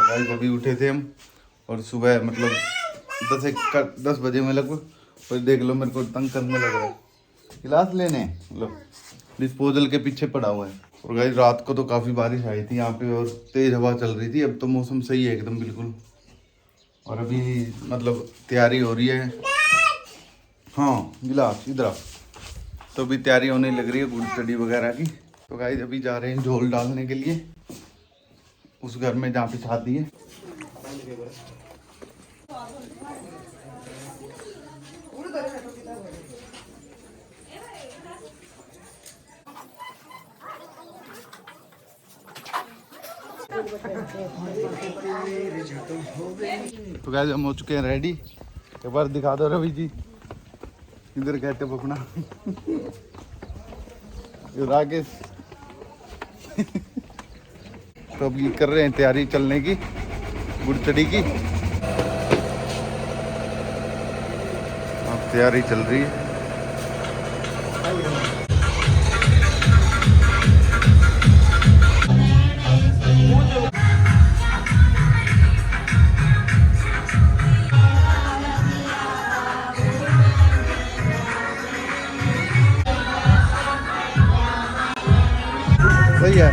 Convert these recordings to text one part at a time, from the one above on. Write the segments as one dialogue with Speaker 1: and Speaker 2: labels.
Speaker 1: Guys अभी उठे थे हम और सुबह मतलब 10 बजे में लगभग, और देख लो मेरे को तंग करने लग रहा है। गिलास लेने मतलब डिस्पोजल के पीछे पड़ा हुआ है। और गाइस रात को तो काफ़ी बारिश आई थी यहाँ पे और तेज़ हवा चल रही थी। अब तो मौसम सही है एकदम बिल्कुल, और अभी मतलब तैयारी हो रही है। हाँ गिलास इधर आ। तो अभी तैयारी होने लग रही है गुड़ चड़ी वगैरह की। तो गाइस अभी जा रहे हैं झोल डालने के लिए उस घर में जहाँ पे शादी है। तो गाइस हम हो चुके हैं रेडी। एक बार दिखा दो रवि जी, इधर कहते पकना राकेश। तो अभी कर रहे हैं तैयारी चलने की गुड़चड़ी की। अब तैयारी चल रही है। सही है।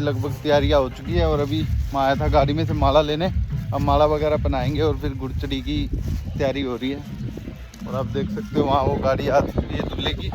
Speaker 1: लगभग तैयारियां हो चुकी है और अभी मैं आया था गाड़ी में से माला लेने। अब माला वगैरह पहनाएंगे और फिर गुड़चड़ी की तैयारी हो रही है। और आप देख सकते हो वहाँ वो गाड़ी आ चुकी है दूल्हे की।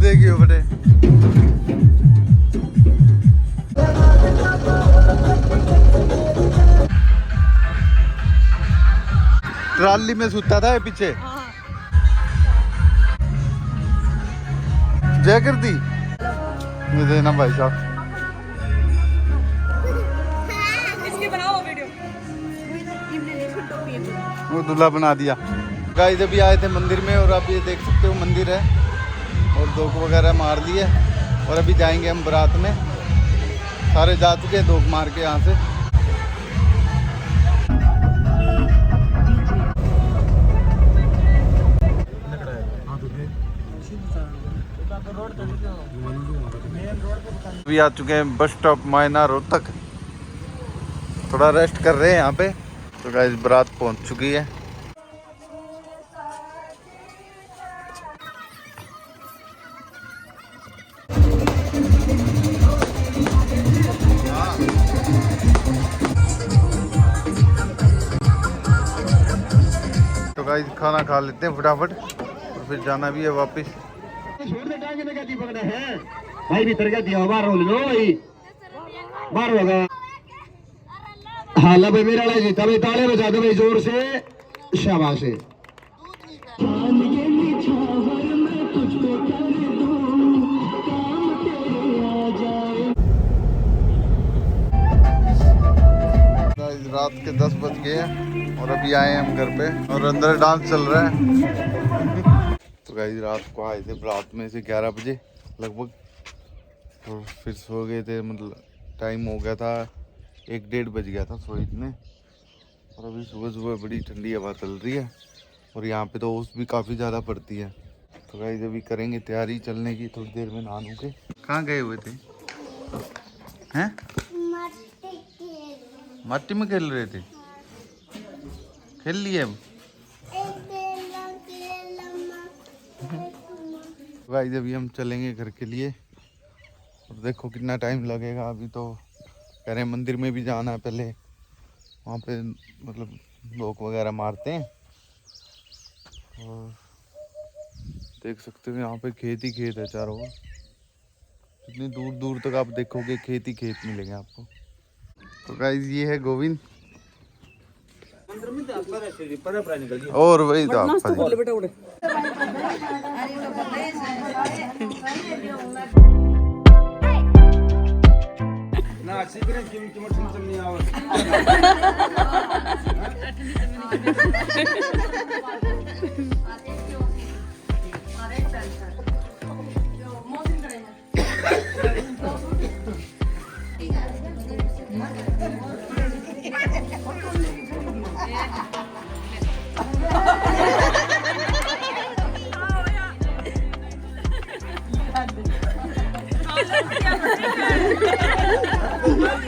Speaker 1: देखियो बटे ट्राली में सुता था पीछे। जय कर दी ये देना भाई साहब।
Speaker 2: इसकी बनाओ वीडियो।
Speaker 1: वो दूल्हा बना दिया। गाइस अभी आए थे मंदिर में और आप ये देख सकते हो मंदिर है और धोख वगैरह मार दिए और अभी जाएंगे हम बारात में। सारे जा चुके हैं धोख मार के यहाँ से। अभी आ चुके हैं बस स्टॉप मायना रोहतक। थोड़ा रेस्ट कर रहे हैं यहाँ पे। तो गाइस बारात पहुँच चुकी है। गाइस खाना खा लेते हैं फटाफट और फिर जाना भी है वापस।
Speaker 3: छोड़ दे टांगे में क्या चिपकना है भाई, भीतर क्या दिया बाहर रोल लो भाई, बाहर होगा। हाँ ला भाई मेरा जीता भाई, ताले बजा दो भाई जोर से, शाबाश है।
Speaker 1: रात के 10 बज गए हैं और अभी आए हैं हम घर पे और अंदर डांस चल रहा है। तो गाइस रात को आए थे रात में से 11 बजे लगभग, तो फिर सो गए थे, मतलब टाइम हो गया था 1-1:30 बज गया था सोने। और अभी सुबह सुबह बड़ी ठंडी हवा चल रही है और यहाँ पे तो ओस भी काफ़ी ज़्यादा पड़ती है। तो गाइस अभी करेंगे तैयारी चलने की, थोड़ी देर में नहा के। कहाँ गए हुए थे हैं? मट्टी में खेल रहे थे, खेल लिए अब। गाइस अभी हम चलेंगे घर के लिए और देखो कितना टाइम लगेगा। अभी तो कह रहे हैं मंदिर में भी जाना है, पहले वहाँ पे मतलब लोग वगैरह मारते हैं। और देख सकते हो यहाँ पे खेत ही खेत है चारों ओर, जितनी दूर दूर तक आप देखोगे खेत ही खेत मिलेंगे आपको। तो गाइस ये है गोविंद और वही तो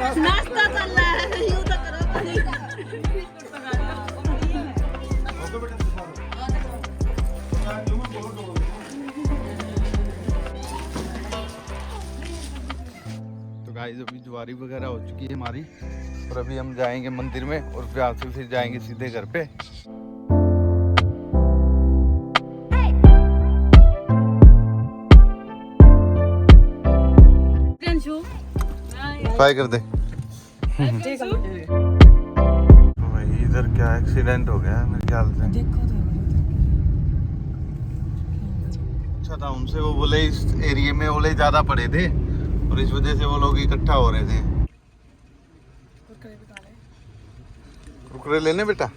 Speaker 2: नाश्ता चल रहा है, यूं तो करो पानी।
Speaker 1: तो गाइस अभी ज्वारी वगैरह हो चुकी है हमारी और अभी हम जाएंगे मंदिर में और फिर जाएंगे सीधे घर पे। ट्राई कर दे। भाई इधर क्या एक्सीडेंट हो गया है मेरे ख्याल से। अच्छा था उनसे, वो बोले इस एरिया में ओले ज्यादा पड़े थे और इस वजह से वो लोग इकट्ठा हो रहे थे। कुरकुरे लेने बेटा?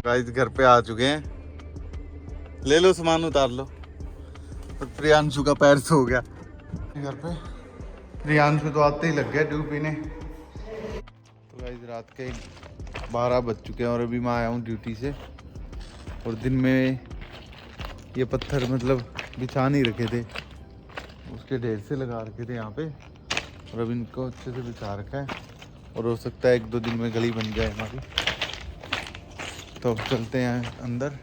Speaker 1: गाइस घर पे आ चुके हैं, ले लो सामान उतार लो। और प्रियांशु का पैर सो गया घर पे। प्रियांशु तो आते ही लग गया ड्यू पीने। तो गाइस रात के 12 बज चुके हैं और अभी मैं आया हूँ ड्यूटी से। और दिन में ये पत्थर मतलब बिछा नहीं रखे थे, उसके ढेर से लगा रखे थे यहाँ पे और अब इनको अच्छे से बिछा रखा है और हो सकता है 1-2 दिन में गली बन जाए हमारी। तो अब चलते हैं अंदर।